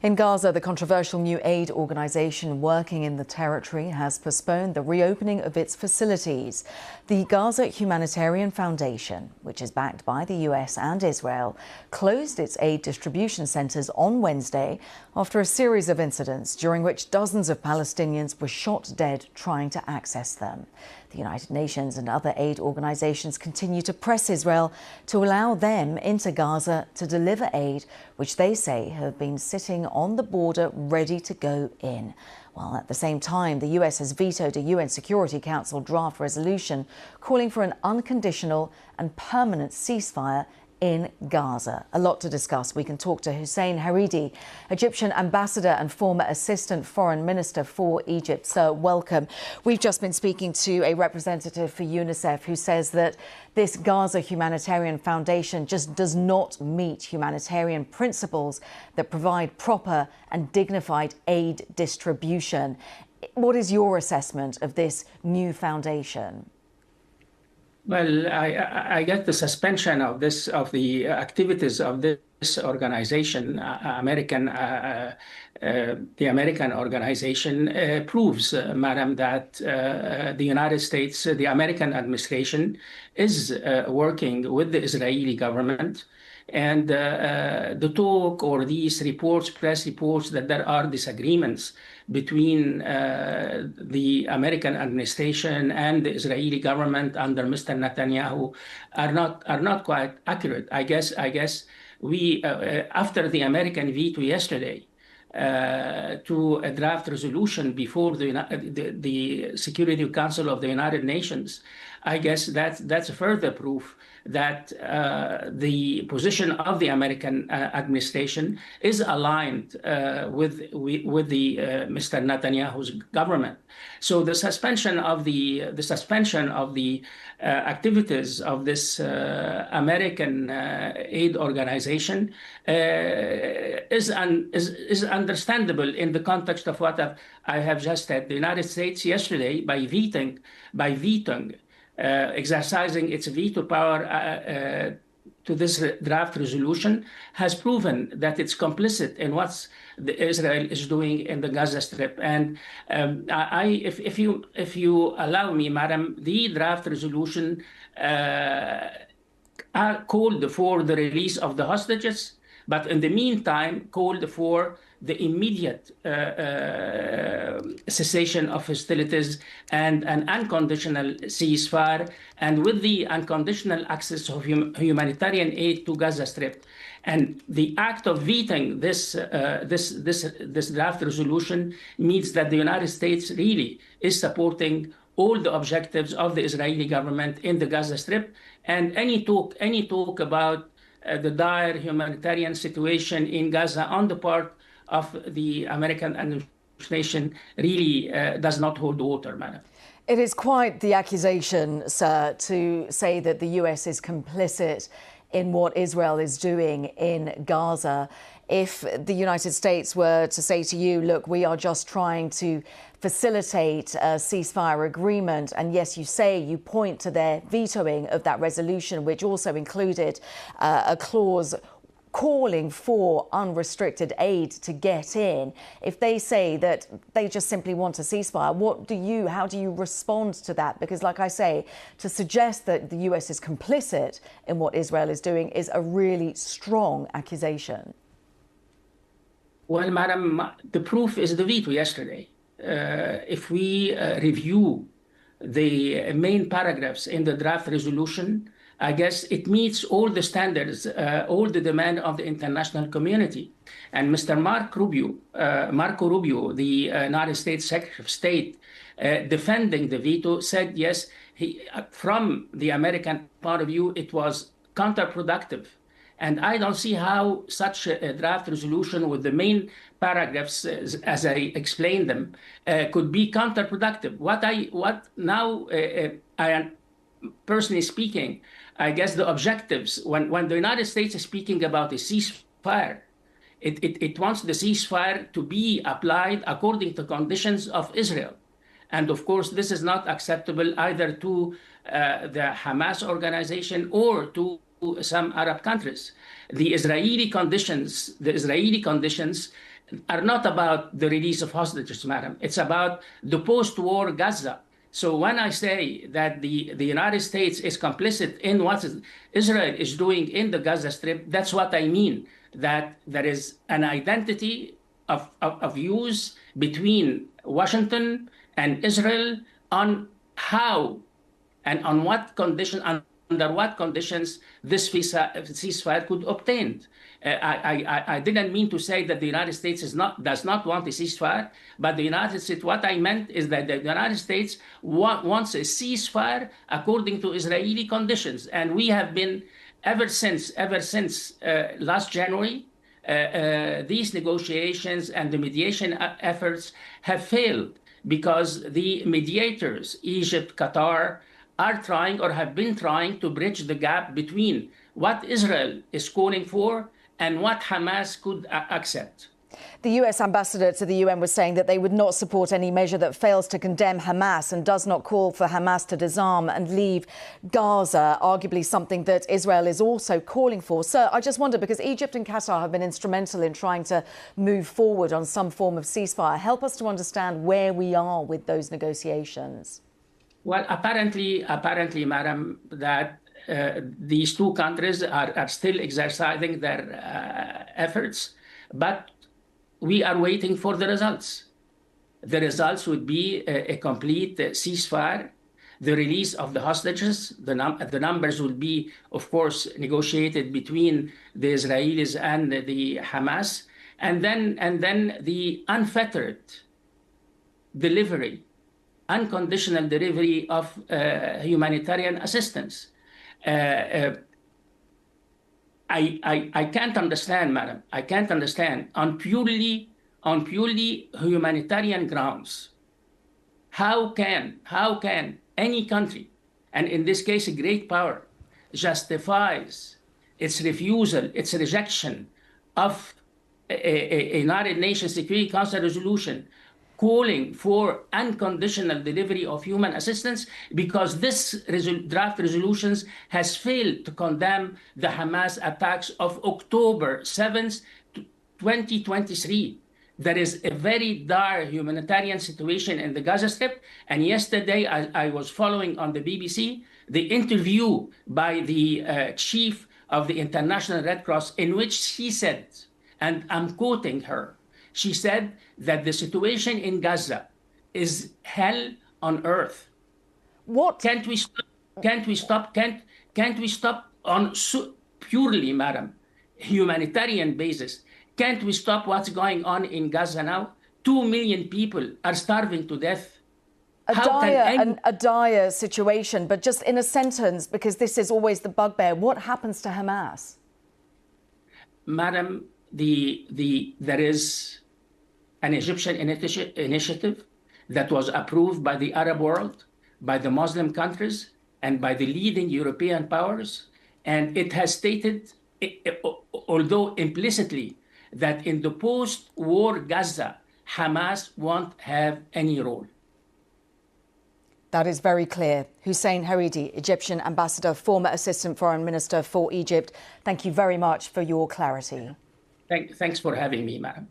In Gaza, the controversial new aid organisation working in the territory has postponed the reopening of its facilities. The Gaza Humanitarian Foundation, which is backed by the US and Israel, closed its aid distribution centres on Wednesday after a series of incidents during which dozens of Palestinians were shot dead trying to access them. The United Nations and other aid organisations continue to press Israel to allow them into Gaza to deliver aid, which they say have been sitting on the border ready to go in. While at the same time, the US has vetoed a UN Security Council draft resolution calling for an unconditional and permanent ceasefire in Gaza. A lot to discuss. We can talk to Hussein Haridi, Egyptian ambassador and former assistant foreign minister for Egypt. Sir, welcome. We've just been speaking to a representative for UNICEF who says that this Gaza Humanitarian Foundation just does not meet humanitarian principles that provide proper and dignified aid distribution. What is your assessment of this new foundation? Well, I get the suspension of the activities of this organization, the American organization, proves, madam, that the United States, the American administration, is working with the Israeli government. And the talk or these reports, press reports, that there are disagreements between the American administration and the Israeli government under Mr. Netanyahu are not quite accurate. I guess we after the American veto yesterday to a draft resolution before the Security Council of the United Nations, I guess that's further proof that the position of the American administration is aligned with the Mr. Netanyahu's government. So the suspension of the activities of this American aid organization is understandable in the context of what I have just said. The United States yesterday, by vetoing, exercising its veto power to this draft resolution, has proven that it's complicit in what Israel is doing in the Gaza Strip. And if you allow me, madam, the draft resolution called for the release of the hostages, but in the meantime called for the immediate cessation of hostilities and an unconditional ceasefire, and with the unconditional access of humanitarian aid to Gaza Strip. And the act of vetoing this draft resolution means that the United States really is supporting all the objectives of the Israeli government in the Gaza Strip. And any talk about the dire humanitarian situation in Gaza on the part of the American administration really does not hold water, madam. It is quite the accusation, sir, to say that the US is complicit in what Israel is doing in Gaza. If the United States were to say to you, look, we are just trying to facilitate a ceasefire agreement, and yes, you point to their vetoing of that resolution, which also included a clause calling for unrestricted aid to get in. If they say that they just simply want a ceasefire, how do you respond to that? Because, like I say, to suggest that the US is complicit in what Israel is doing is a really strong accusation. Well, madam, the proof is the veto yesterday. If we review the main paragraphs in the draft resolution, I guess it meets all the standards, all the demand of the international community. And Mr. Marco Rubio, the United States Secretary of State, defending the veto, said yes, from the American point of view, it was counterproductive. And I don't see how such a draft resolution with the main paragraphs, as I explained them, could be counterproductive. I am personally speaking, I guess the objectives, when the United States is speaking about a ceasefire, it wants the ceasefire to be applied according to conditions of Israel. And of course, this is not acceptable either to the Hamas organization or to some Arab countries. The Israeli conditions are not about the release of hostages, madam. It's about the post-war Gaza. So when I say that the United States is complicit in what Israel is doing in the Gaza Strip, that's what I mean, that there is an identity of views between Washington and Israel on how and on what condition, under what conditions this ceasefire could obtain. I didn't mean to say that the United States does not want a ceasefire, but the United States, what I meant is that the United States wants a ceasefire according to Israeli conditions. And we have been, ever since last January, these negotiations and the mediation efforts have failed because the mediators, Egypt, Qatar, are trying or have been trying to bridge the gap between what Israel is calling for and what Hamas could accept. The US ambassador to the UN was saying that they would not support any measure that fails to condemn Hamas and does not call for Hamas to disarm and leave Gaza, arguably something that Israel is also calling for. Sir, I just wonder, because Egypt and Qatar have been instrumental in trying to move forward on some form of ceasefire, help us to understand where we are with those negotiations. Well, apparently, madam, that these two countries are still exercising their efforts, but we are waiting for the results. The results would be a complete ceasefire, the release of the hostages. The numbers will be, of course, negotiated between the Israelis and the Hamas, and then the unfettered delivery, unconditional delivery of humanitarian assistance. I can't understand, madam. I can't understand on purely humanitarian grounds. How can any country, and in this case a great power, justifies its refusal, its rejection of a United Nations Security Council resolution calling for unconditional delivery of human assistance, because this draft resolutions has failed to condemn the Hamas attacks of October 7th, 2023. There is a very dire humanitarian situation in the Gaza Strip. And yesterday, I was following on the BBC the interview by the chief of the International Red Cross, in which she said, and I'm quoting her, she said that the situation in Gaza is hell on earth. What? Can't we stop on purely, madam, humanitarian basis? Can't we stop what's going on in Gaza now? 2 million people are starving to death. A dire situation, but just in a sentence, because this is always the bugbear, what happens to Hamas? Madam, there is an Egyptian initiative that was approved by the Arab world, by the Muslim countries, and by the leading European powers. And it has stated, although implicitly, that in the post-war Gaza, Hamas won't have any role. That is very clear. Hussein Haridi, Egyptian ambassador, former assistant foreign minister for Egypt. Thank you very much for your clarity. Thanks for having me, madam.